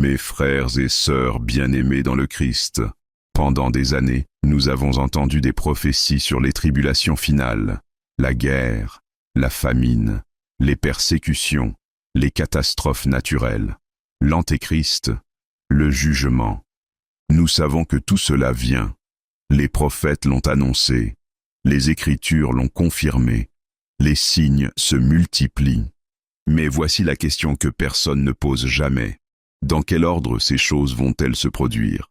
Mes frères et sœurs bien-aimés dans le Christ, pendant des années, nous avons entendu des prophéties sur les tribulations finales, la guerre, la famine, les persécutions, les catastrophes naturelles, l'Antéchrist, le jugement. Nous savons que tout cela vient. Les prophètes l'ont annoncé, les Écritures l'ont confirmé, les signes se multiplient. Mais voici la question que personne ne pose jamais. Dans quel ordre ces choses vont-elles se produire?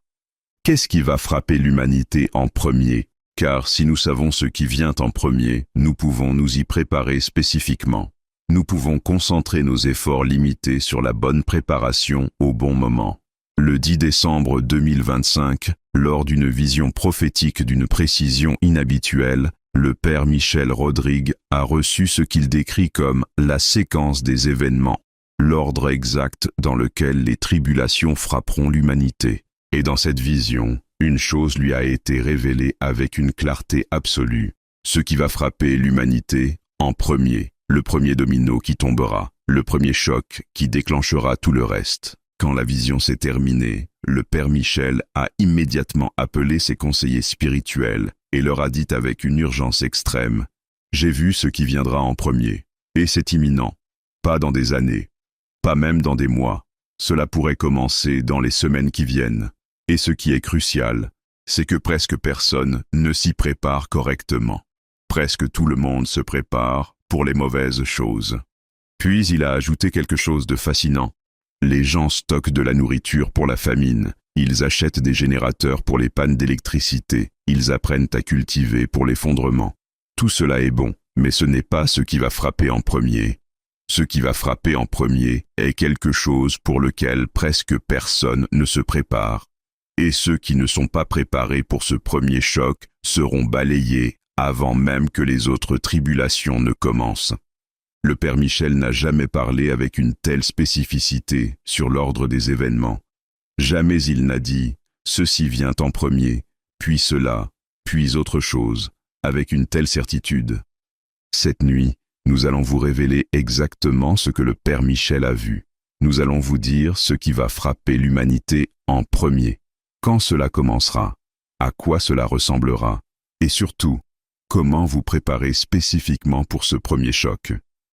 Qu'est-ce qui va frapper l'humanité en premier? Car si nous savons ce qui vient en premier, nous pouvons nous y préparer spécifiquement. Nous pouvons concentrer nos efforts limités sur la bonne préparation au bon moment. Le 10 décembre 2025, lors d'une vision prophétique d'une précision inhabituelle, le père Michel Rodrigue a reçu ce qu'il décrit comme la séquence des événements, l'ordre exact dans lequel les tribulations frapperont l'humanité. Et dans cette vision, une chose lui a été révélée avec une clarté absolue. Ce qui va frapper l'humanité en premier, le premier domino qui tombera, le premier choc qui déclenchera tout le reste. Quand la vision s'est terminée, le père Michel a immédiatement appelé ses conseillers spirituels et leur a dit avec une urgence extrême: « J'ai vu ce qui viendra en premier, et c'est imminent, pas dans des années, pas même dans des mois, cela pourrait commencer dans les semaines qui viennent. Et ce qui est crucial, c'est que presque personne ne s'y prépare correctement. Presque tout le monde se prépare pour les mauvaises choses. » Puis il a ajouté quelque chose de fascinant. Les gens stockent de la nourriture pour la famine, ils achètent des générateurs pour les pannes d'électricité, ils apprennent à cultiver pour l'effondrement. Tout cela est bon, mais ce n'est pas ce qui va frapper en premier. Ce qui va frapper en premier est quelque chose pour lequel presque personne ne se prépare. Et ceux qui ne sont pas préparés pour ce premier choc seront balayés avant même que les autres tribulations ne commencent. Le père Michel n'a jamais parlé avec une telle spécificité sur l'ordre des événements. Jamais il n'a dit « ceci vient en premier, puis cela, puis autre chose », avec une telle certitude. Cette nuit, nous allons vous révéler exactement ce que le père Michel a vu. Nous allons vous dire ce qui va frapper l'humanité en premier. Quand cela commencera, à quoi cela ressemblera, et surtout, comment vous préparer spécifiquement pour ce premier choc.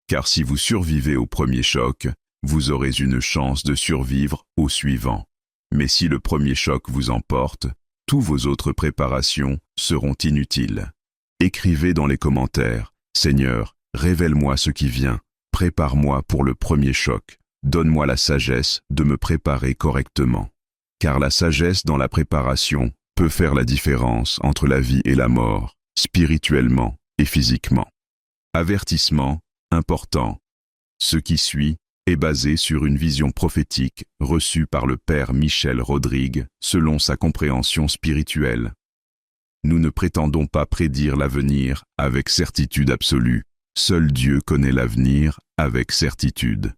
Car si vous survivez au premier choc, vous aurez une chance de survivre au suivant. Mais si le premier choc vous emporte, toutes vos autres préparations seront inutiles. Écrivez dans les commentaires: « Seigneur, révèle-moi ce qui vient, prépare-moi pour le premier choc, donne-moi la sagesse de me préparer correctement. » Car la sagesse dans la préparation peut faire la différence entre la vie et la mort, spirituellement et physiquement. Avertissement important. Ce qui suit est basé sur une vision prophétique reçue par le père Michel Rodrigue selon sa compréhension spirituelle. Nous ne prétendons pas prédire l'avenir avec certitude absolue. Seul Dieu connaît l'avenir avec certitude.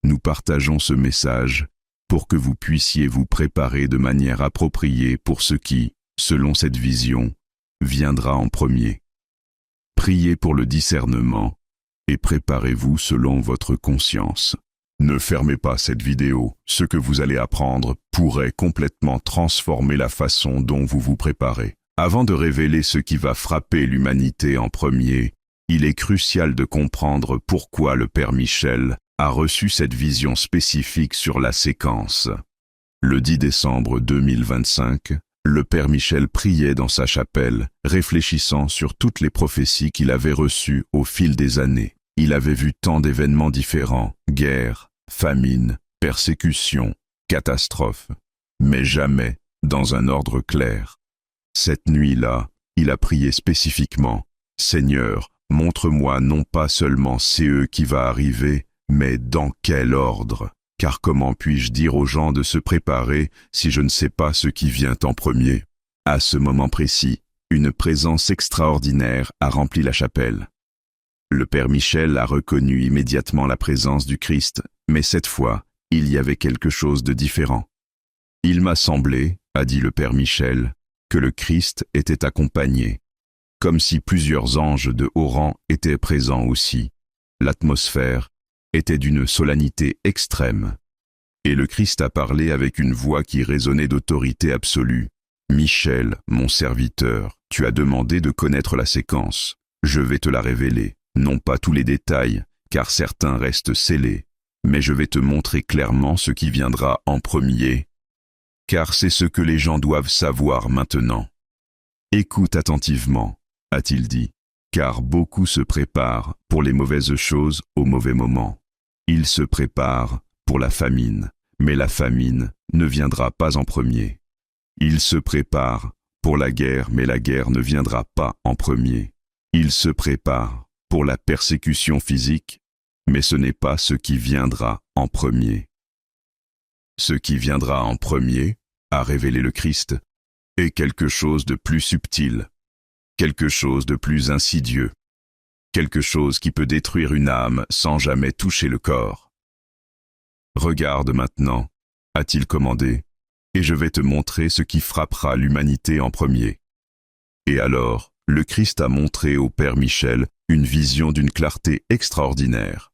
Nous partageons ce message pour que vous puissiez vous préparer de manière appropriée pour ce qui, selon cette vision, viendra en premier. Priez pour le discernement et préparez-vous selon votre conscience. Ne fermez pas cette vidéo. Ce que vous allez apprendre pourrait complètement transformer la façon dont vous vous préparez. Avant de révéler ce qui va frapper l'humanité en premier, il est crucial de comprendre pourquoi le père Michel a reçu cette vision spécifique sur la séquence. Le 10 décembre 2025, le père Michel priait dans sa chapelle, réfléchissant sur toutes les prophéties qu'il avait reçues au fil des années. Il avait vu tant d'événements différents, guerre, famine, persécution, catastrophes, mais jamais dans un ordre clair. Cette nuit-là, il a prié spécifiquement: « Seigneur, montre-moi non pas seulement ce qui va arriver, mais dans quel ordre? Car comment puis-je dire aux gens de se préparer si je ne sais pas ce qui vient en premier ?» À ce moment précis, une présence extraordinaire a rempli la chapelle. Le père Michel a reconnu immédiatement la présence du Christ, mais cette fois, il y avait quelque chose de différent. « Il m'a semblé, » a dit le père Michel, « que le Christ était accompagné, comme si plusieurs anges de haut rang étaient présents aussi. L'atmosphère était d'une solennité extrême. Et le Christ a parlé avec une voix qui résonnait d'autorité absolue. « Michel, mon serviteur, tu as demandé de connaître la séquence. Je vais te la révéler, non pas tous les détails, car certains restent scellés, mais je vais te montrer clairement ce qui viendra en premier, car c'est ce que les gens doivent savoir maintenant. Écoute attentivement, a-t-il dit, car beaucoup se préparent pour les mauvaises choses au mauvais moment. Ils se préparent pour la famine, mais la famine ne viendra pas en premier. Ils se préparent pour la guerre, mais la guerre ne viendra pas en premier. Ils se préparent pour la persécution physique, mais ce n'est pas ce qui viendra en premier. Ce qui viendra en premier, a révélé le Christ, est quelque chose de plus subtil, quelque chose de plus insidieux, quelque chose qui peut détruire une âme sans jamais toucher le corps. Regarde maintenant, a-t-il commandé, et je vais te montrer ce qui frappera l'humanité en premier. Et alors, le Christ a montré au Père Michel une vision d'une clarté extraordinaire.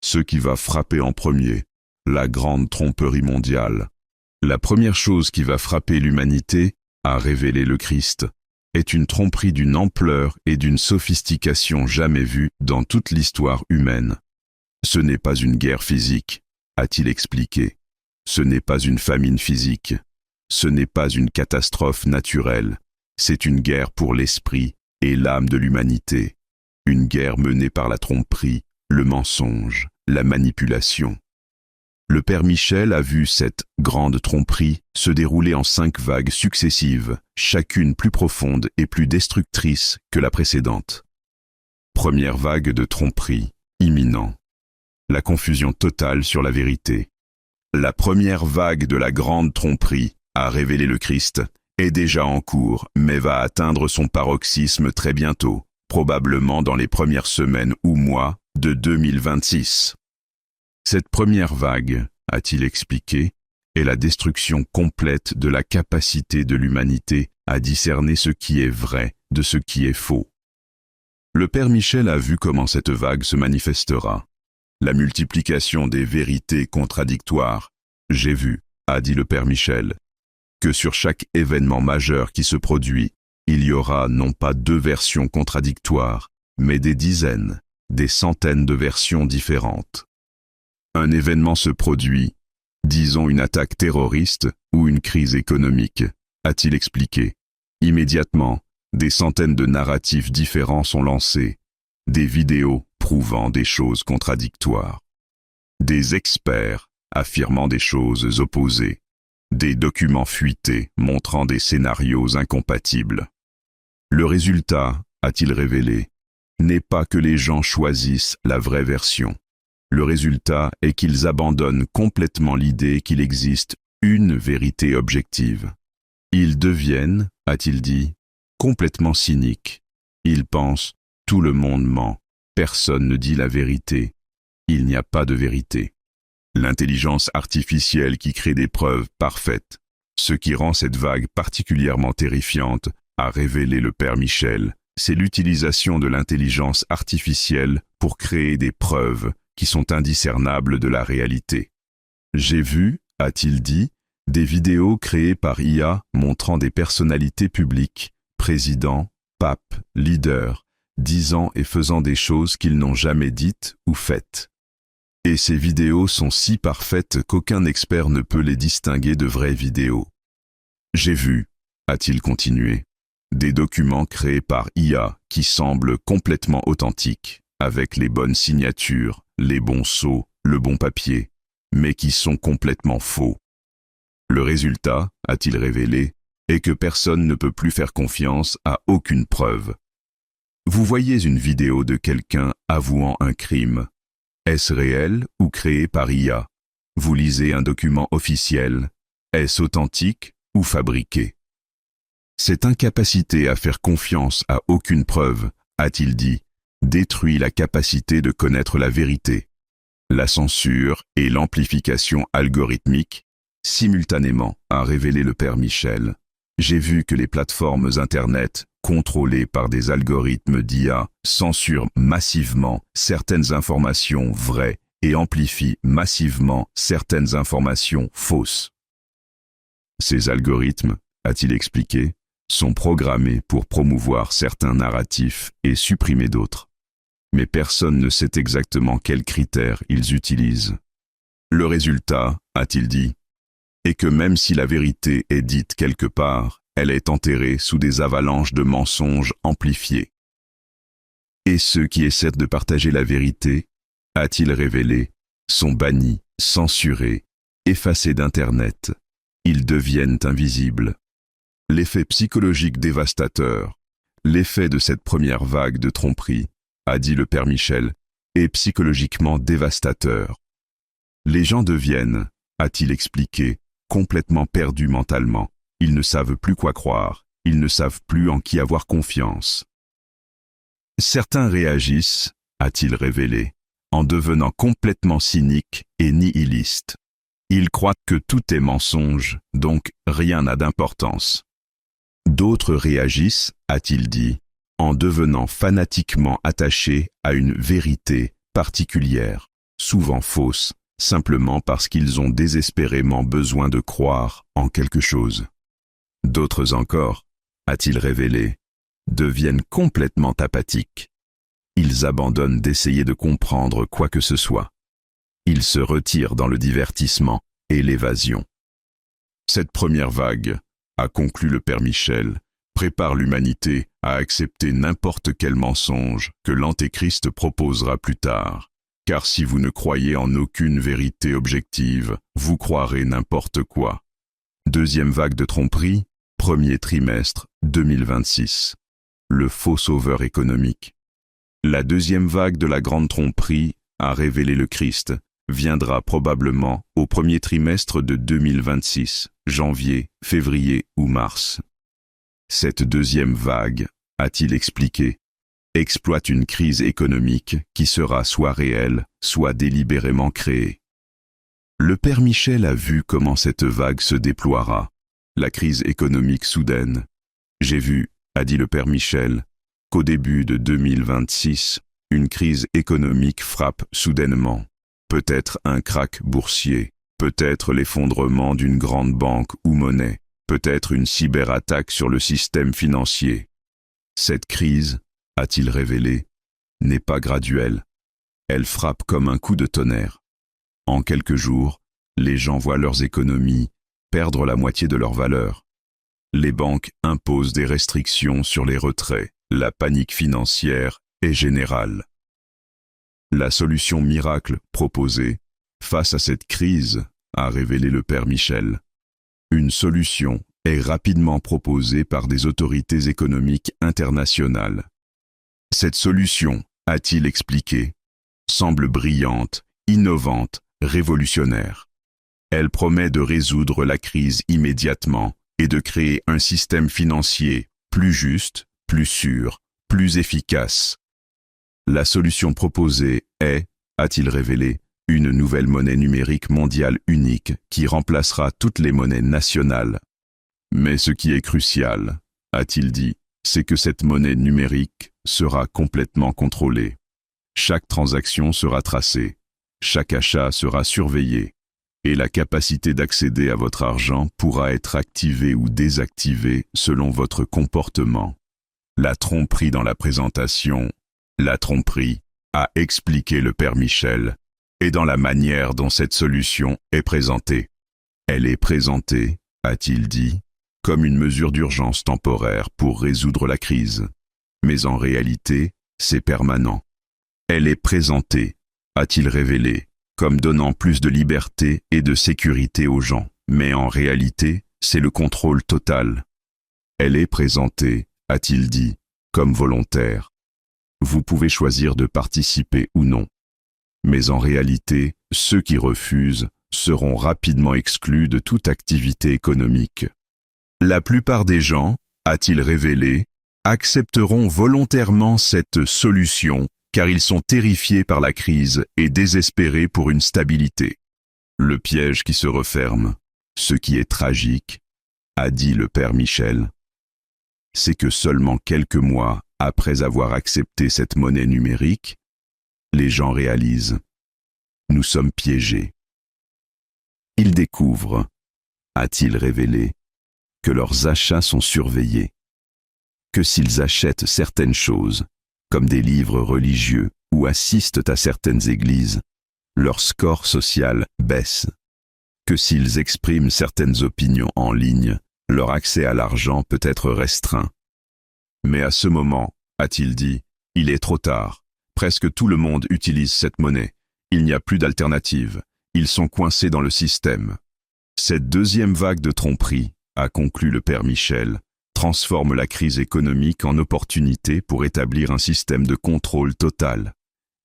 Ce qui va frapper en premier, la grande tromperie mondiale. La première chose qui va frapper l'humanité, a révélé le Christ, est une tromperie d'une ampleur et d'une sophistication jamais vues dans toute l'histoire humaine. Ce n'est pas une guerre physique, a-t-il expliqué. Ce n'est pas une famine physique. Ce n'est pas une catastrophe naturelle. C'est une guerre pour l'esprit et l'âme de l'humanité. Une guerre menée par la tromperie, le mensonge, la manipulation. Le Père Michel a vu cette grande tromperie se dérouler en 5 vagues successives, chacune plus profonde et plus destructrice que la précédente. Première vague de tromperie, imminent. La confusion totale sur la vérité. La première vague de la grande tromperie, a révélé le Christ, est déjà en cours, mais va atteindre son paroxysme très bientôt, probablement dans les premières semaines ou mois de 2026. Cette première vague, a-t-il expliqué, est la destruction complète de la capacité de l'humanité à discerner ce qui est vrai de ce qui est faux. Le Père Michel a vu comment cette vague se manifestera. La multiplication des vérités contradictoires. J'ai vu, a dit le Père Michel, que sur chaque événement majeur qui se produit, il y aura non pas 2 versions contradictoires, mais des dizaines, des centaines de versions différentes. Un événement se produit, disons une attaque terroriste ou une crise économique, a-t-il expliqué. Immédiatement, des centaines de narratifs différents sont lancés, des vidéos prouvant des choses contradictoires, des experts affirmant des choses opposées, des documents fuités montrant des scénarios incompatibles. Le résultat, a-t-il révélé, n'est pas que les gens choisissent la vraie version. Le résultat est qu'ils abandonnent complètement l'idée qu'il existe une vérité objective. Ils deviennent, a-t-il dit, complètement cyniques. Ils pensent « tout le monde ment, personne ne dit la vérité, il n'y a pas de vérité ». L'intelligence artificielle qui crée des preuves parfaites, ce qui rend cette vague particulièrement terrifiante, a révélé le Père Michel, c'est l'utilisation de l'intelligence artificielle pour créer des preuves qui sont indiscernables de la réalité. J'ai vu, a-t-il dit, des vidéos créées par IA montrant des personnalités publiques, présidents, papes, leaders, disant et faisant des choses qu'ils n'ont jamais dites ou faites. Et ces vidéos sont si parfaites qu'aucun expert ne peut les distinguer de vraies vidéos. J'ai vu, a-t-il continué, des documents créés par IA qui semblent complètement authentiques, avec les bonnes signatures, les bons sceaux, le bon papier, mais qui sont complètement faux. Le résultat, a-t-il révélé, est que personne ne peut plus faire confiance à aucune preuve. Vous voyez une vidéo de quelqu'un avouant un crime. Est-ce réel ou créé par IA? Vous lisez un document officiel. Est-ce authentique ou fabriqué? Cette incapacité à faire confiance à aucune preuve, a-t-il dit, détruit la capacité de connaître la vérité. La censure et l'amplification algorithmique, simultanément, a révélé le Père Michel. J'ai vu que les plateformes Internet, contrôlées par des algorithmes d'IA, censurent massivement certaines informations vraies et amplifie massivement certaines informations fausses. Ces algorithmes, a-t-il expliqué, sont programmés pour promouvoir certains narratifs et supprimer d'autres. Mais personne ne sait exactement quels critères ils utilisent. Le résultat, a-t-il dit, est que même si la vérité est dite quelque part, elle est enterrée sous des avalanches de mensonges amplifiés. Et ceux qui essaient de partager la vérité, a-t-il révélé, sont bannis, censurés, effacés d'Internet. Ils deviennent invisibles. L'effet psychologique dévastateur, l'effet de cette première vague de tromperie, a dit le père Michel, est psychologiquement dévastateur. Les gens deviennent, a-t-il expliqué, complètement perdus mentalement. Ils ne savent plus quoi croire, ils ne savent plus en qui avoir confiance. Certains réagissent, a-t-il révélé, en devenant complètement cyniques et nihilistes. Ils croient que tout est mensonge, donc rien n'a d'importance. D'autres réagissent, a-t-il dit, en devenant fanatiquement attachés à une vérité particulière, souvent fausse, simplement parce qu'ils ont désespérément besoin de croire en quelque chose. D'autres encore, a-t-il révélé, deviennent complètement apathiques. Ils abandonnent d'essayer de comprendre quoi que ce soit. Ils se retirent dans le divertissement et l'évasion. Cette première vague, a conclu le père Michel, prépare l'humanité à accepter n'importe quel mensonge que l'Antéchrist proposera plus tard. Car si vous ne croyez en aucune vérité objective, vous croirez n'importe quoi. Deuxième vague de tromperie, premier trimestre 2026. Le faux sauveur économique. La deuxième vague de la grande tromperie, a révélé le Christ, viendra probablement au premier trimestre de 2026, janvier, février ou mars. Cette deuxième vague, a-t-il expliqué, exploite une crise économique qui sera soit réelle, soit délibérément créée. Le père Michel a vu comment cette vague se déploiera, la crise économique soudaine. J'ai vu, a dit le père Michel, qu'au début de 2026, une crise économique frappe soudainement. Peut-être un krach boursier, peut-être l'effondrement d'une grande banque ou monnaie, peut-être une cyberattaque sur le système financier. Cette crise, a-t-il révélé, n'est pas graduelle. Elle frappe comme un coup de tonnerre. En quelques jours, les gens voient leurs économies perdre la moitié de leur valeur. Les banques imposent des restrictions sur les retraits. La panique financière est générale. La solution miracle proposée face à cette crise, a révélé le père Michel. Une solution est rapidement proposée par des autorités économiques internationales. Cette solution, a-t-il expliqué, semble brillante, innovante, révolutionnaire. Elle promet de résoudre la crise immédiatement et de créer un système financier plus juste, plus sûr, plus efficace. La solution proposée est, a-t-il révélé, une nouvelle monnaie numérique mondiale unique qui remplacera toutes les monnaies nationales. Mais ce qui est crucial, a-t-il dit, c'est que cette monnaie numérique sera complètement contrôlée. Chaque transaction sera tracée, chaque achat sera surveillé, et la capacité d'accéder à votre argent pourra être activée ou désactivée selon votre comportement. La tromperie dans la présentation, la tromperie, a expliqué le père Michel, et dans la manière dont cette solution est présentée. Elle est présentée, a-t-il dit, comme une mesure d'urgence temporaire pour résoudre la crise. Mais en réalité, c'est permanent. Elle est présentée, a-t-il révélé, comme donnant plus de liberté et de sécurité aux gens. Mais en réalité, c'est le contrôle total. Elle est présentée, a-t-il dit, comme volontaire. Vous pouvez choisir de participer ou non. Mais en réalité, ceux qui refusent seront rapidement exclus de toute activité économique. La plupart des gens, a-t-il révélé, accepteront volontairement cette solution car ils sont terrifiés par la crise et désespérés pour une stabilité. Le piège qui se referme, ce qui est tragique, a dit le père Michel, c'est que seulement quelques mois après avoir accepté cette monnaie numérique, les gens réalisent nous sommes piégés. Ils découvrent, a-t-il révélé, que leurs achats sont surveillés, que s'ils achètent certaines choses, comme des livres religieux ou assistent à certaines églises, leur score social baisse, que s'ils expriment certaines opinions en ligne, leur accès à l'argent peut être restreint. Mais à ce moment, a-t-il dit, il est trop tard. Presque tout le monde utilise cette monnaie. Il n'y a plus d'alternative. Ils sont coincés dans le système. Cette deuxième vague de tromperie, a conclu le père Michel, transforme la crise économique en opportunité pour établir un système de contrôle total.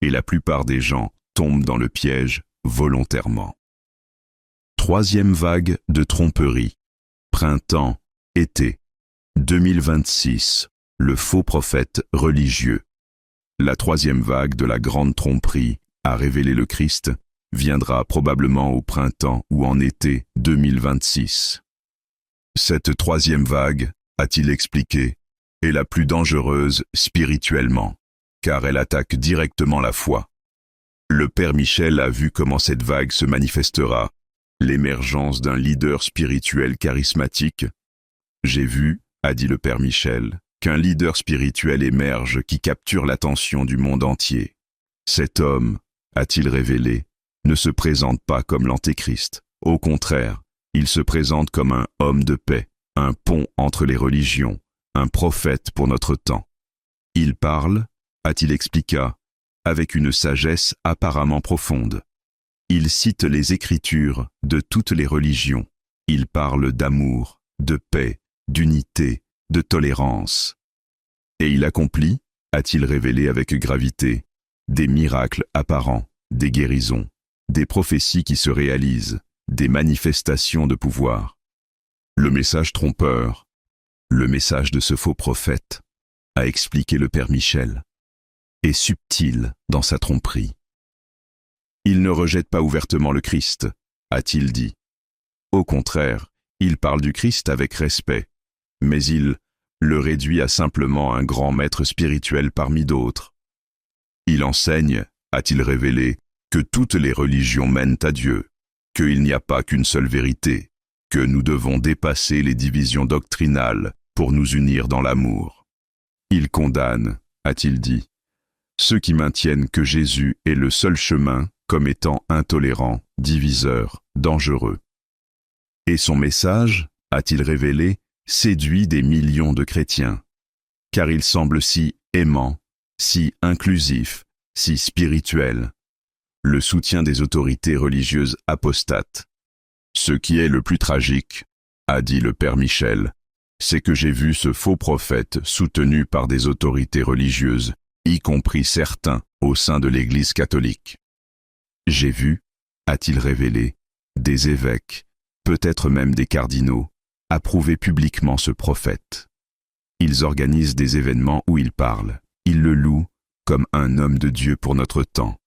Et la plupart des gens tombent dans le piège volontairement. Troisième vague de tromperie. Printemps, été. 2026. Le faux prophète religieux. La troisième vague de la grande tromperie, a révélé le Christ, viendra probablement au printemps ou en été 2026. Cette troisième vague, a-t-il expliqué, est la plus dangereuse spirituellement, car elle attaque directement la foi. Le père Michel a vu comment cette vague se manifestera, l'émergence d'un leader spirituel charismatique. J'ai vu, a dit le père Michel, qu'un leader spirituel émerge qui capture l'attention du monde entier. Cet homme, a-t-il révélé, ne se présente pas comme l'antéchrist. Au contraire, il se présente comme un homme de paix, un pont entre les religions, un prophète pour notre temps. Il parle, a-t-il expliqué, avec une sagesse apparemment profonde. Il cite les Écritures de toutes les religions. Il parle d'amour, de paix, d'unité, de tolérance. Et il accomplit, a-t-il révélé avec gravité, des miracles apparents, des guérisons, des prophéties qui se réalisent, des manifestations de pouvoir. Le message trompeur, le message de ce faux prophète, a expliqué le père Michel, est subtil dans sa tromperie. Il ne rejette pas ouvertement le Christ, a-t-il dit. Au contraire, il parle du Christ avec respect, mais il le réduit à simplement un grand maître spirituel parmi d'autres. Il enseigne, a-t-il révélé, que toutes les religions mènent à Dieu, qu'il n'y a pas qu'une seule vérité, que nous devons dépasser les divisions doctrinales pour nous unir dans l'amour. Il condamne, a-t-il dit, ceux qui maintiennent que Jésus est le seul chemin comme étant intolérant, diviseur, dangereux. Et son message, a-t-il révélé, séduit des millions de chrétiens, car il semble si aimant, si inclusif, si spirituel. Le soutien des autorités religieuses apostates. Ce qui est le plus tragique, a dit le père Michel, c'est que j'ai vu ce faux prophète soutenu par des autorités religieuses, y compris certains au sein de l'Église catholique. J'ai vu, a-t-il révélé, des évêques, peut-être même des cardinaux, approuver publiquement ce prophète. Ils organisent des événements où il parle, ils le louent comme un homme de Dieu pour notre temps.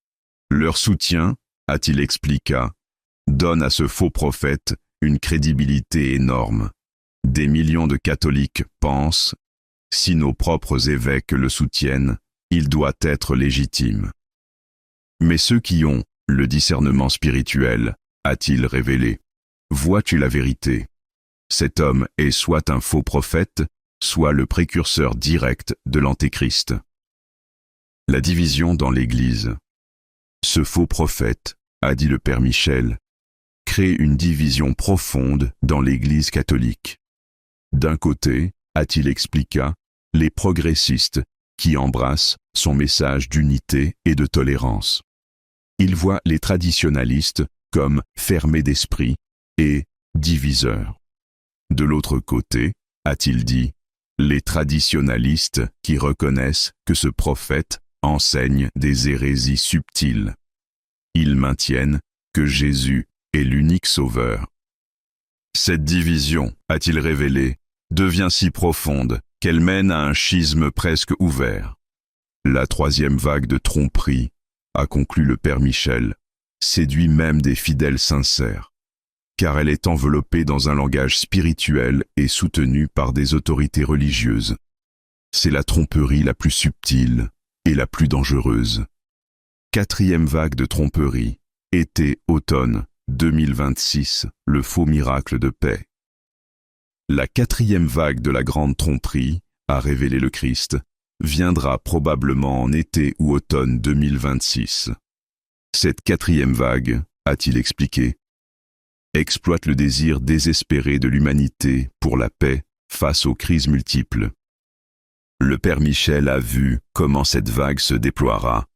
Leur soutien, a-t-il expliqué, donne à ce faux prophète une crédibilité énorme. Des millions de catholiques pensent, si nos propres évêques le soutiennent, il doit être légitime. Mais ceux qui ont le discernement spirituel, a-t-il révélé, vois-tu la vérité? Cet homme est soit un faux prophète, soit le précurseur direct de l'Antéchrist. La division dans l'Église. Ce faux prophète, a dit le père Michel, crée une division profonde dans l'Église catholique. D'un côté, a-t-il expliqué, les progressistes qui embrassent son message d'unité et de tolérance. Il voit les traditionalistes comme fermés d'esprit et diviseurs. De l'autre côté, a-t-il dit, les traditionalistes qui reconnaissent que ce prophète enseigne des hérésies subtiles. Ils maintiennent que Jésus est l'unique sauveur. Cette division, a-t-il révélé, devient si profonde qu'elle mène à un schisme presque ouvert. La troisième vague de tromperie, a conclu le père Michel, séduit même des fidèles sincères, car elle est enveloppée dans un langage spirituel et soutenue par des autorités religieuses. C'est la tromperie la plus subtile et la plus dangereuse. Quatrième vague de tromperie, Été-automne 2026, le faux miracle de paix. La quatrième vague de la grande tromperie, a révélé le Christ, viendra probablement en été ou automne 2026. Cette quatrième vague, a-t-il expliqué, exploite le désir désespéré de l'humanité pour la paix face aux crises multiples. Le Père Michel a vu comment cette vague se déploiera.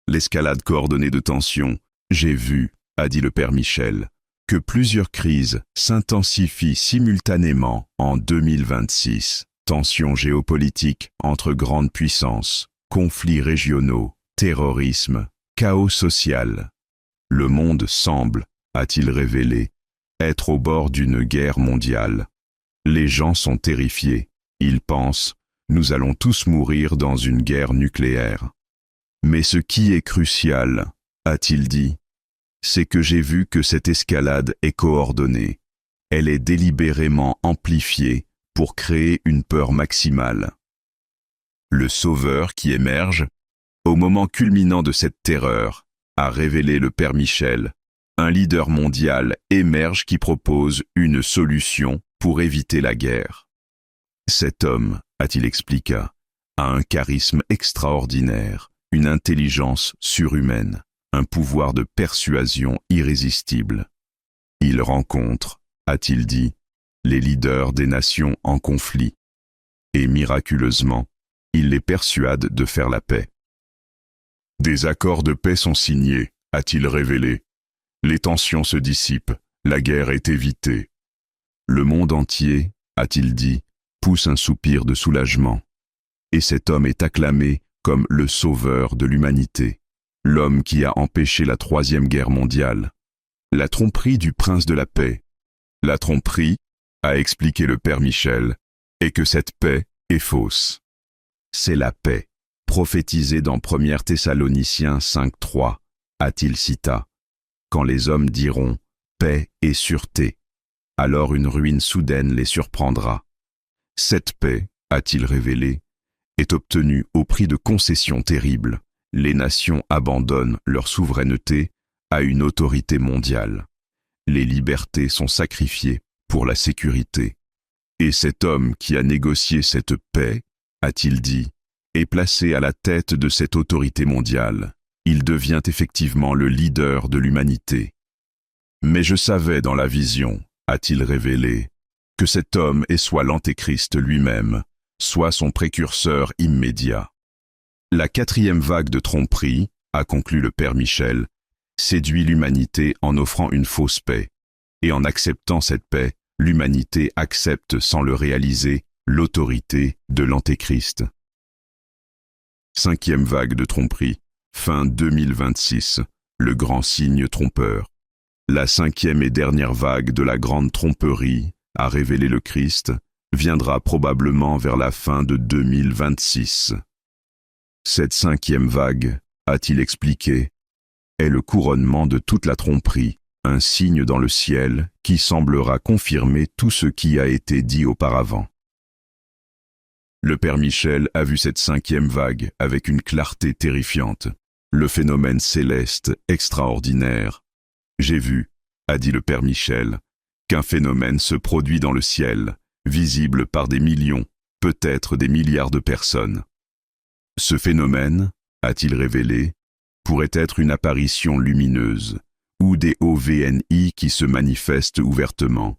L'escalade coordonnée de tensions, j'ai vu, a dit le Père Michel, que plusieurs crises s'intensifient simultanément en 2026. Tensions géopolitiques entre grandes puissances, conflits régionaux, terrorisme, chaos social. Le monde semble, a-t-il révélé, être au bord d'une guerre mondiale. Les gens sont terrifiés. Ils pensent, nous allons tous mourir dans une guerre nucléaire. Mais ce qui est crucial, a-t-il dit, c'est que j'ai vu que cette escalade est coordonnée. Elle est délibérément amplifiée pour créer une peur maximale. Le Sauveur qui émerge, au moment culminant de cette terreur, a révélé le Père Michel, un leader mondial émerge qui propose une solution pour éviter la guerre. Cet homme, a-t-il expliqué, a un charisme extraordinaire, une intelligence surhumaine, un pouvoir de persuasion irrésistible. Il rencontre, a-t-il dit, les leaders des nations en conflit, et miraculeusement, il les persuade de faire la paix. Des accords de paix sont signés, a-t-il révélé. Les tensions se dissipent, la guerre est évitée. Le monde entier, a-t-il dit, pousse un soupir de soulagement. Et cet homme est acclamé comme le sauveur de l'humanité, l'homme qui a empêché la Troisième Guerre mondiale. La tromperie du prince de la paix. La tromperie, a expliqué le Père Michel, est que cette paix est fausse. C'est la paix, prophétisée dans 1 Thessaloniciens 5.3, a-t-il cita. Quand les hommes diront « paix et sûreté », alors une ruine soudaine les surprendra. Cette paix, a-t-il révélé, est obtenue au prix de concessions terribles. Les nations abandonnent leur souveraineté à une autorité mondiale. Les libertés sont sacrifiées pour la sécurité. Et cet homme qui a négocié cette paix, a-t-il dit, est placé à la tête de cette autorité mondiale. Il devient effectivement le leader de l'humanité. Mais je savais dans la vision, a-t-il révélé, que cet homme est soit l'Antéchrist lui-même, soit son précurseur immédiat. La quatrième vague de tromperie, a conclu le Père Michel, séduit l'humanité en offrant une fausse paix. Et en acceptant cette paix, l'humanité accepte sans le réaliser l'autorité de l'Antéchrist. Cinquième vague de tromperie, fin 2026, le grand signe trompeur. La cinquième et dernière vague de la grande tromperie, a révélé le Christ, viendra probablement vers la fin de 2026. Cette cinquième vague, a-t-il expliqué, est le couronnement de toute la tromperie, un signe dans le ciel qui semblera confirmer tout ce qui a été dit auparavant. Le Père Michel a vu cette cinquième vague avec une clarté terrifiante, le phénomène céleste extraordinaire. J'ai vu, a dit le Père Michel, qu'un phénomène se produit dans le ciel, visible par des millions, peut-être des milliards de personnes. Ce phénomène, a-t-il révélé, pourrait être une apparition lumineuse, ou des OVNI qui se manifestent ouvertement,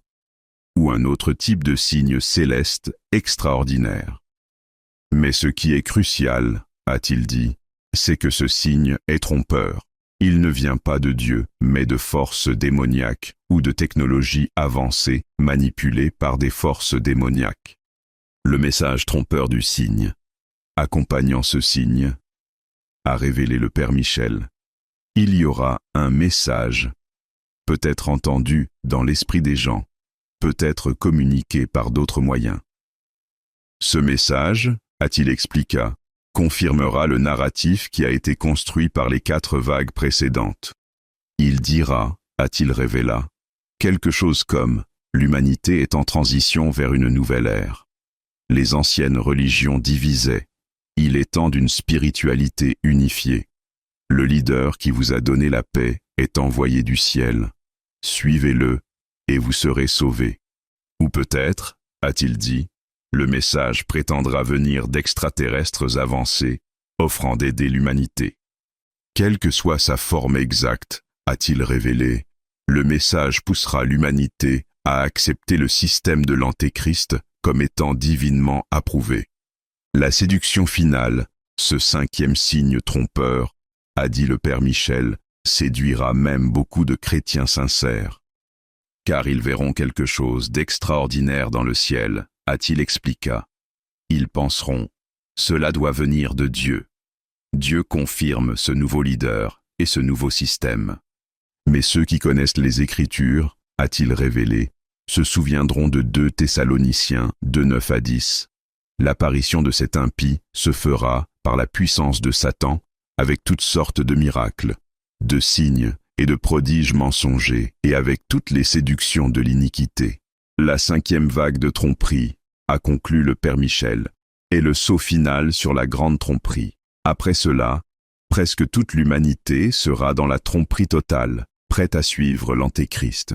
ou un autre type de signe céleste extraordinaire. Mais ce qui est crucial, a-t-il dit, c'est que ce signe est trompeur. Il ne vient pas de Dieu, mais de forces démoniaques ou de technologies avancées manipulées par des forces démoniaques. Le message trompeur du signe, accompagnant ce signe, a révélé le Père Michel. Il y aura un message, peut-être entendu dans l'esprit des gens, peut-être communiqué par d'autres moyens. Ce message, a-t-il expliqué, confirmera le narratif qui a été construit par les 4 vagues précédentes. Il dira, a-t-il révélé, quelque chose comme « l'humanité est en transition vers une nouvelle ère ». Les anciennes religions divisaient. Il est temps d'une spiritualité unifiée. Le leader qui vous a donné la paix est envoyé du ciel. Suivez-le, et vous serez sauvés. Ou peut-être, a-t-il dit, le message prétendra venir d'extraterrestres avancés, offrant d'aider l'humanité. Quelle que soit sa forme exacte, a-t-il révélé, le message poussera l'humanité à accepter le système de l'Antéchrist comme étant divinement approuvé. La séduction finale, ce 5e signe trompeur, a dit le Père Michel, séduira même beaucoup de chrétiens sincères. Car ils verront quelque chose d'extraordinaire dans le ciel, a-t-il expliqué. Ils penseront, cela doit venir de Dieu. Dieu confirme ce nouveau leader et ce nouveau système. Mais ceux qui connaissent les Écritures, a-t-il révélé, se souviendront de 2 Thessaloniciens 2:9-10. L'apparition de cet impie se fera, par la puissance de Satan, avec toutes sortes de miracles, de signes et de prodiges mensongers, et avec toutes les séductions de l'iniquité. La 5e vague de tromperie, a conclu le Père Michel, est le saut final sur la grande tromperie. Après cela, presque toute l'humanité sera dans la tromperie totale, prête à suivre l'Antéchrist.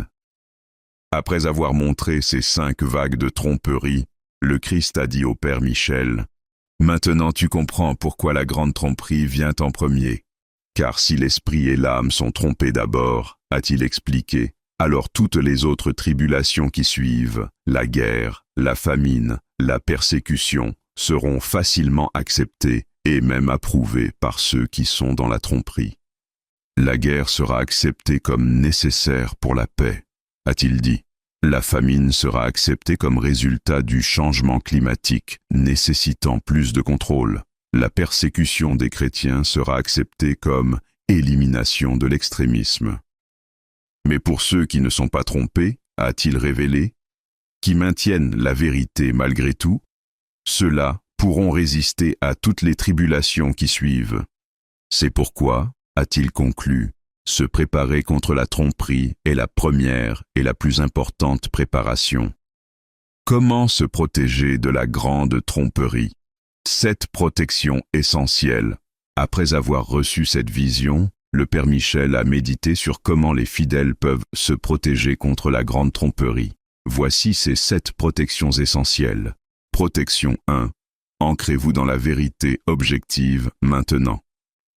Après avoir montré ces 5 vagues de tromperie, le Christ a dit au Père Michel, « Maintenant tu comprends pourquoi la grande tromperie vient en premier. Car si l'esprit et l'âme sont trompés d'abord, a-t-il expliqué, alors toutes les autres tribulations qui suivent, la guerre, la famine, la persécution, seront facilement acceptées et même approuvées par ceux qui sont dans la tromperie. La guerre sera acceptée comme nécessaire pour la paix, a-t-il dit. La famine sera acceptée comme résultat du changement climatique nécessitant plus de contrôle. La persécution des chrétiens sera acceptée comme élimination de l'extrémisme. Mais pour ceux qui ne sont pas trompés, a-t-il révélé, qui maintiennent la vérité malgré tout, ceux-là pourront résister à toutes les tribulations qui suivent. C'est pourquoi, a-t-il conclu, se préparer contre la tromperie est la première et la plus importante préparation. Comment se protéger de la grande tromperie? 7 protections essentielles. Après avoir reçu cette vision, le Père Michel a médité sur comment les fidèles peuvent se protéger contre la grande tromperie. Voici ces 7 protections essentielles. Protection 1. Ancrez-vous dans la vérité objective maintenant.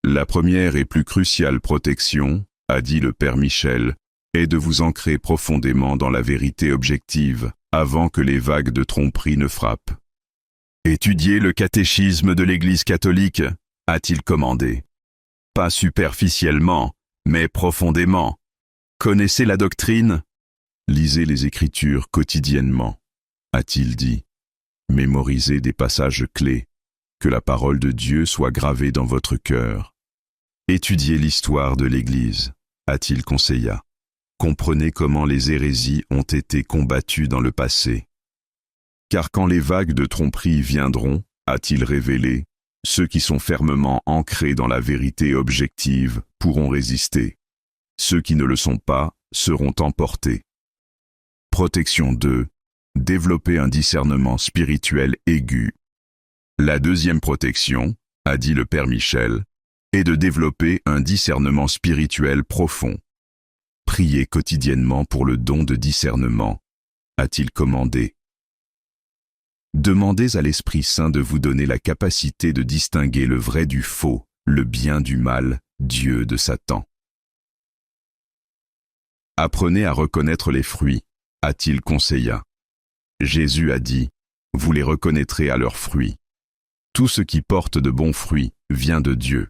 La première et plus cruciale protection, a dit le Père Michel, est de vous ancrer profondément dans la vérité objective avant que les vagues de tromperie ne frappent. Étudiez le catéchisme de l'Église catholique, a-t-il commandé. Pas superficiellement, mais profondément. Connaissez la doctrine? Lisez les Écritures quotidiennement, a-t-il dit. Mémorisez des passages clés, que la parole de Dieu soit gravée dans votre cœur. Étudiez l'histoire de l'Église, a-t-il conseillé. Comprenez comment les hérésies ont été combattues dans le passé. Car quand les vagues de tromperie viendront, a-t-il révélé, ceux qui sont fermement ancrés dans la vérité objective pourront résister. Ceux qui ne le sont pas seront emportés. Protection 2. Développer un discernement spirituel aigu. La deuxième protection, a dit le Père Michel, est de développer un discernement spirituel profond. Priez quotidiennement pour le don de discernement, a-t-il commandé. Demandez à l'Esprit Saint de vous donner la capacité de distinguer le vrai du faux, le bien du mal, Dieu de Satan. Apprenez à reconnaître les fruits, a-t-il conseillé. Jésus a dit, vous les reconnaîtrez à leurs fruits. Tout ce qui porte de bons fruits vient de Dieu.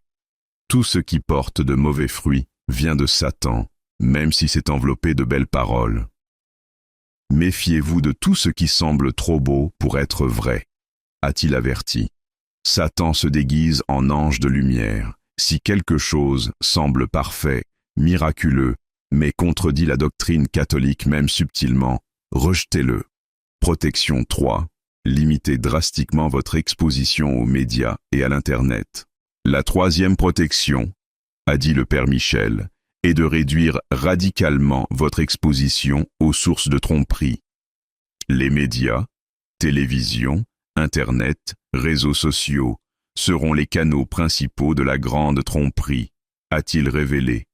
Tout ce qui porte de mauvais fruits vient de Satan, même si c'est enveloppé de belles paroles. Méfiez-vous de tout ce qui semble trop beau pour être vrai, a-t-il averti. Satan se déguise en ange de lumière. Si quelque chose semble parfait, miraculeux, mais contredit la doctrine catholique même subtilement, rejetez-le. Protection 3. Limitez drastiquement votre exposition aux médias et à l'Internet. La troisième protection, a dit le Père Michel, est de réduire radicalement votre exposition aux sources de tromperie. Les médias, télévision, Internet, réseaux sociaux seront les canaux principaux de la grande tromperie, a-t-il révélé.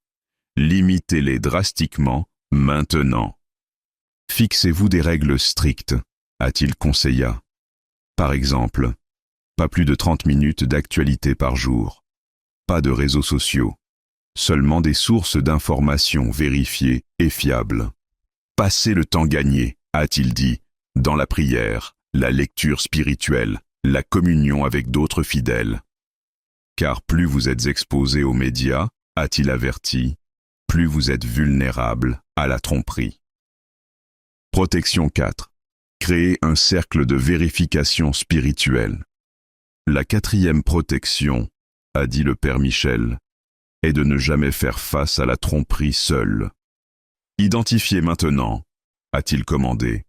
Limitez-les drastiquement, maintenant. Fixez-vous des règles strictes, a-t-il conseillé. Par exemple, pas plus de 30 minutes d'actualité par jour. Pas de réseaux sociaux. Seulement des sources d'informations vérifiées et fiables. Passez le temps gagné, a-t-il dit, dans la prière, la lecture spirituelle, la communion avec d'autres fidèles. Car plus vous êtes exposé aux médias, a-t-il averti, plus vous êtes vulnérable à la tromperie. Protection 4. Créer un cercle de vérification spirituelle. La 4e protection, a dit le Père Michel, est de ne jamais faire face à la tromperie seul. Identifiez maintenant, a-t-il commandé,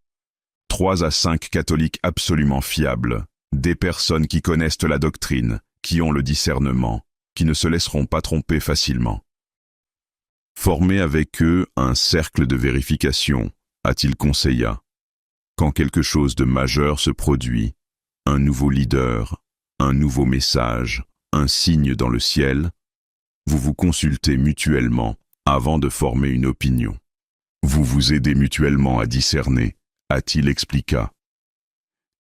3 à 5 catholiques absolument fiables, des personnes qui connaissent la doctrine, qui ont le discernement, qui ne se laisseront pas tromper facilement. Formez avec eux un cercle de vérification, a-t-il conseillé. Quand quelque chose de majeur se produit, un nouveau leader, un nouveau message, un signe dans le ciel, vous vous consultez mutuellement avant de former une opinion. Vous vous aidez mutuellement à discerner, a-t-il expliqué.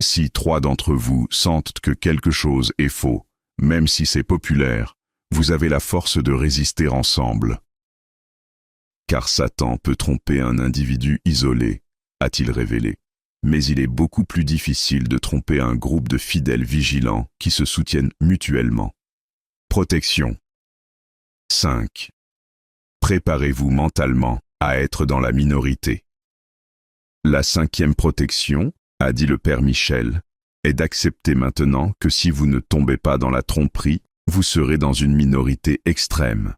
Si 3 d'entre vous sentent que quelque chose est faux, même si c'est populaire, vous avez la force de résister ensemble. Car Satan peut tromper un individu isolé, a-t-il révélé. Mais il est beaucoup plus difficile de tromper un groupe de fidèles vigilants qui se soutiennent mutuellement. Protection. 5. Préparez-vous mentalement à être dans la minorité. La 5e protection, a dit le Père Michel, est d'accepter maintenant que si vous ne tombez pas dans la tromperie, vous serez dans une minorité extrême.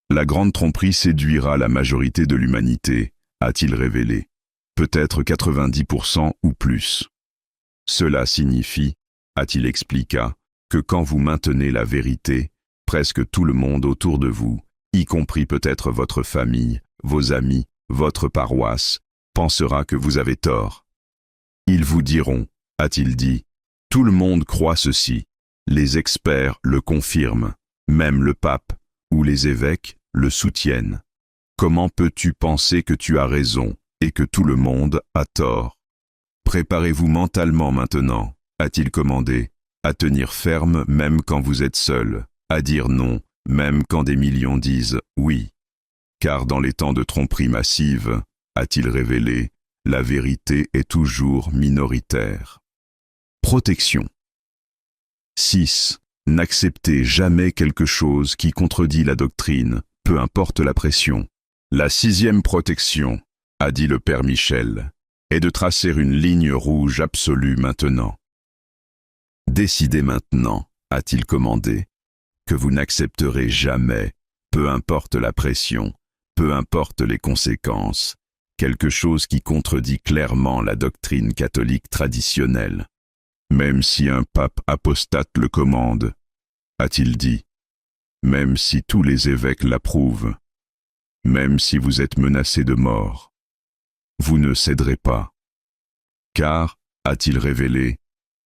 La grande tromperie séduira la majorité de l'humanité, a-t-il révélé. Peut-être 90% ou plus. Cela signifie, a-t-il expliqué, que quand vous maintenez la vérité, presque tout le monde autour de vous, y compris peut-être votre famille, vos amis, votre paroisse, pensera que vous avez tort. Ils vous diront, a-t-il dit, tout le monde croit ceci, les experts le confirment, même le pape ou les évêques le soutiennent. Comment peux-tu penser que tu as raison et que tout le monde a tort? Préparez-vous mentalement maintenant, a-t-il commandé, à tenir ferme même quand vous êtes seul, à dire non, même quand des millions disent oui. Car dans les temps de tromperie massive, a-t-il révélé, la vérité est toujours minoritaire. Protection. 6. N'acceptez jamais quelque chose qui contredit la doctrine, peu importe la pression. La 6e protection, a dit le Père Michel, est de tracer une ligne rouge absolue maintenant. Décidez maintenant, a-t-il commandé, que vous n'accepterez jamais, peu importe la pression, peu importe les conséquences, quelque chose qui contredit clairement la doctrine catholique traditionnelle. Même si un pape apostate le commande, a-t-il dit, même si tous les évêques l'approuvent, même si vous êtes menacé de mort, vous ne céderez pas. Car, a-t-il révélé,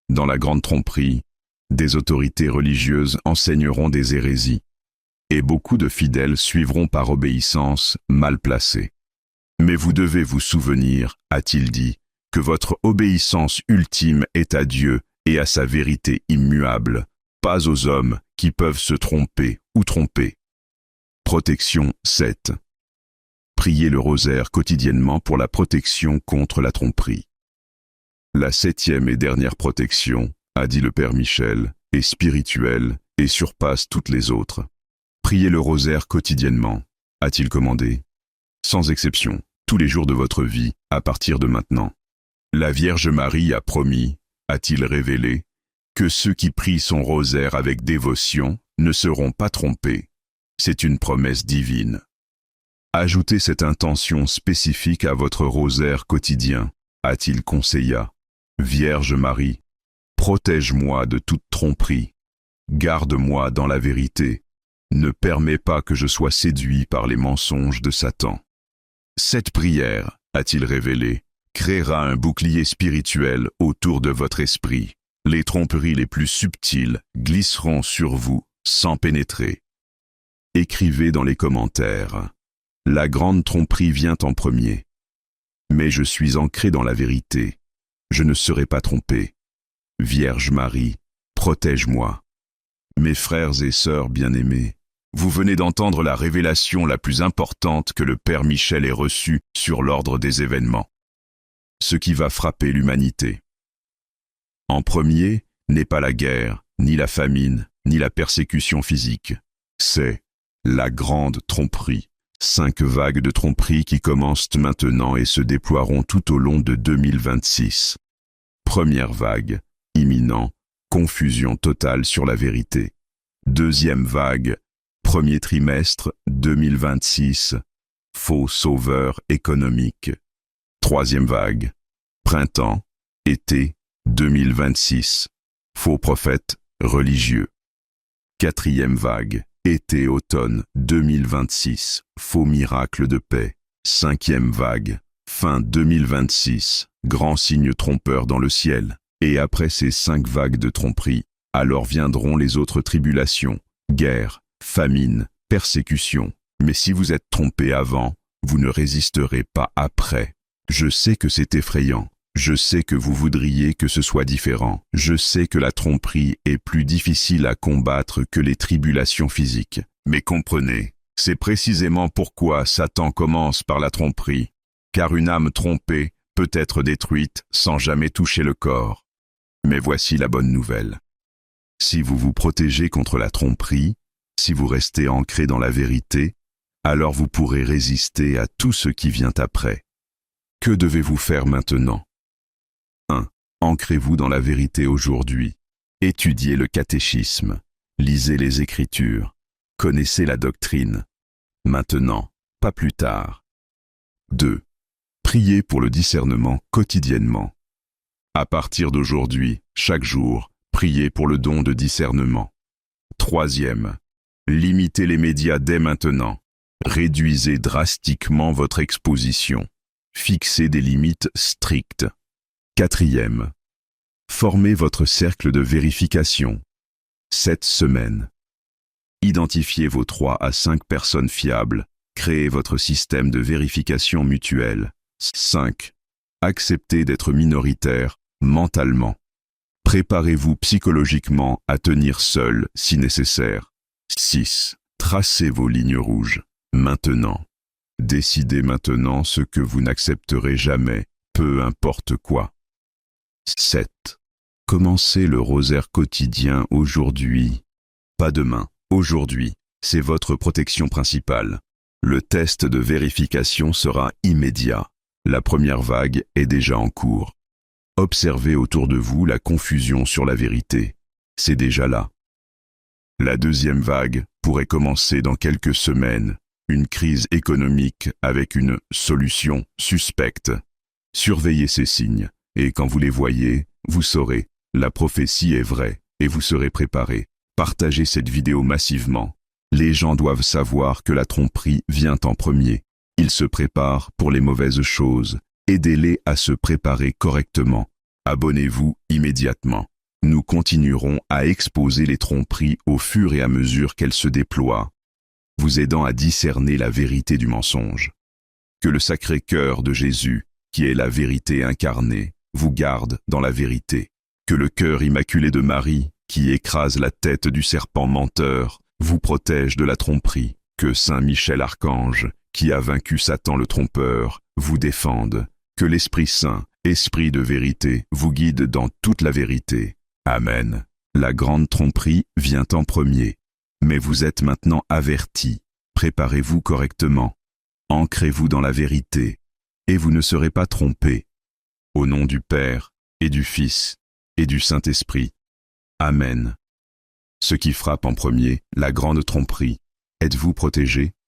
dans la grande tromperie, des autorités religieuses enseigneront des hérésies, et beaucoup de fidèles suivront par obéissance mal placée. Mais vous devez vous souvenir, a-t-il dit, que votre obéissance ultime est à Dieu et à sa vérité immuable, pas aux hommes qui peuvent se tromper ou tromper. Protection 7. Priez le rosaire quotidiennement pour la protection contre la tromperie. La 7e et dernière protection, a dit le Père Michel, est spirituelle et surpasse toutes les autres. Priez le rosaire quotidiennement, a-t-il commandé, sans exception, tous les jours de votre vie, à partir de maintenant. La Vierge Marie a promis, a-t-il révélé, que ceux qui prient son rosaire avec dévotion ne seront pas trompés. C'est une promesse divine. Ajoutez cette intention spécifique à votre rosaire quotidien, a-t-il conseillé. Vierge Marie, protège-moi de toute tromperie. Garde-moi dans la vérité. Ne permets pas que je sois séduit par les mensonges de Satan. Cette prière, a-t-il révélé, créera un bouclier spirituel autour de votre esprit. Les tromperies les plus subtiles glisseront sur vous sans pénétrer. Écrivez dans les commentaires. La grande tromperie vient en premier. Mais je suis ancré dans la vérité. Je ne serai pas trompé. Vierge Marie, protège-moi. Mes frères et sœurs bien-aimés, vous venez d'entendre la révélation la plus importante que le Père Michel ait reçue sur l'ordre des événements. Ce qui va frapper l'humanité. En premier, n'est pas la guerre, ni la famine, ni la persécution physique. C'est la grande tromperie. 5 vagues de tromperie qui commencent maintenant et se déploieront tout au long de 2026. Première vague, imminent, confusion totale sur la vérité. Deuxième vague, premier trimestre 2026, faux sauveur économique. Troisième vague, printemps, été 2026, faux prophète religieux. Quatrième vague, été-automne 2026, faux miracle de paix. Cinquième vague, fin 2026, grand signe trompeur dans le ciel. Et après ces 5 vagues de tromperie, alors viendront les autres tribulations, guerre, famine, persécution. Mais si vous êtes trompé avant, vous ne résisterez pas après. Je sais que c'est effrayant. Je sais que vous voudriez que ce soit différent. Je sais que la tromperie est plus difficile à combattre que les tribulations physiques. Mais comprenez, c'est précisément pourquoi Satan commence par la tromperie. Car une âme trompée peut être détruite sans jamais toucher le corps. Mais voici la bonne nouvelle. Si vous vous protégez contre la tromperie, si vous restez ancré dans la vérité, alors vous pourrez résister à tout ce qui vient après. Que devez-vous faire maintenant ? 1. Ancrez-vous dans la vérité aujourd'hui. Étudiez le catéchisme. Lisez les Écritures. Connaissez la doctrine. Maintenant, pas plus tard. 2. Priez pour le discernement quotidiennement. À partir d'aujourd'hui, chaque jour, priez pour le don de discernement. 3. Limitez les médias dès maintenant. Réduisez drastiquement votre exposition. Fixez des limites strictes. 4. Formez votre cercle de vérification. 7 semaines. Identifiez vos 3 à 5 personnes fiables. Créez votre système de vérification mutuelle. 5. Acceptez d'être minoritaire, mentalement. Préparez-vous psychologiquement à tenir seul si nécessaire. 6. Tracez vos lignes rouges. Maintenant. Décidez maintenant ce que vous n'accepterez jamais, peu importe quoi. 7. Commencez le rosaire quotidien aujourd'hui. Pas demain, aujourd'hui. C'est votre protection principale. Le test de vérification sera immédiat. La première vague est déjà en cours. Observez autour de vous la confusion sur la vérité. C'est déjà là. La deuxième vague pourrait commencer dans quelques semaines. Une crise économique avec une solution suspecte. Surveillez ces signes, et quand vous les voyez, vous saurez, la prophétie est vraie, et vous serez préparé. Partagez cette vidéo massivement. Les gens doivent savoir que la tromperie vient en premier. Ils se préparent pour les mauvaises choses. Aidez-les à se préparer correctement. Abonnez-vous immédiatement. Nous continuerons à exposer les tromperies au fur et à mesure qu'elles se déploient, vous aidant à discerner la vérité du mensonge. Que le Sacré-Cœur de Jésus, qui est la vérité incarnée, vous garde dans la vérité. Que le cœur immaculé de Marie, qui écrase la tête du serpent menteur, vous protège de la tromperie. Que Saint Michel Archange, qui a vaincu Satan le trompeur, vous défende. Que l'Esprit Saint, Esprit de vérité, vous guide dans toute la vérité. Amen. La grande tromperie vient en premier. Mais vous êtes maintenant avertis. Préparez-vous correctement. Ancrez-vous dans la vérité. Et vous ne serez pas trompés. Au nom du Père, et du Fils, et du Saint-Esprit. Amen. Ce qui frappe en premier, la grande tromperie. Êtes-vous protégés?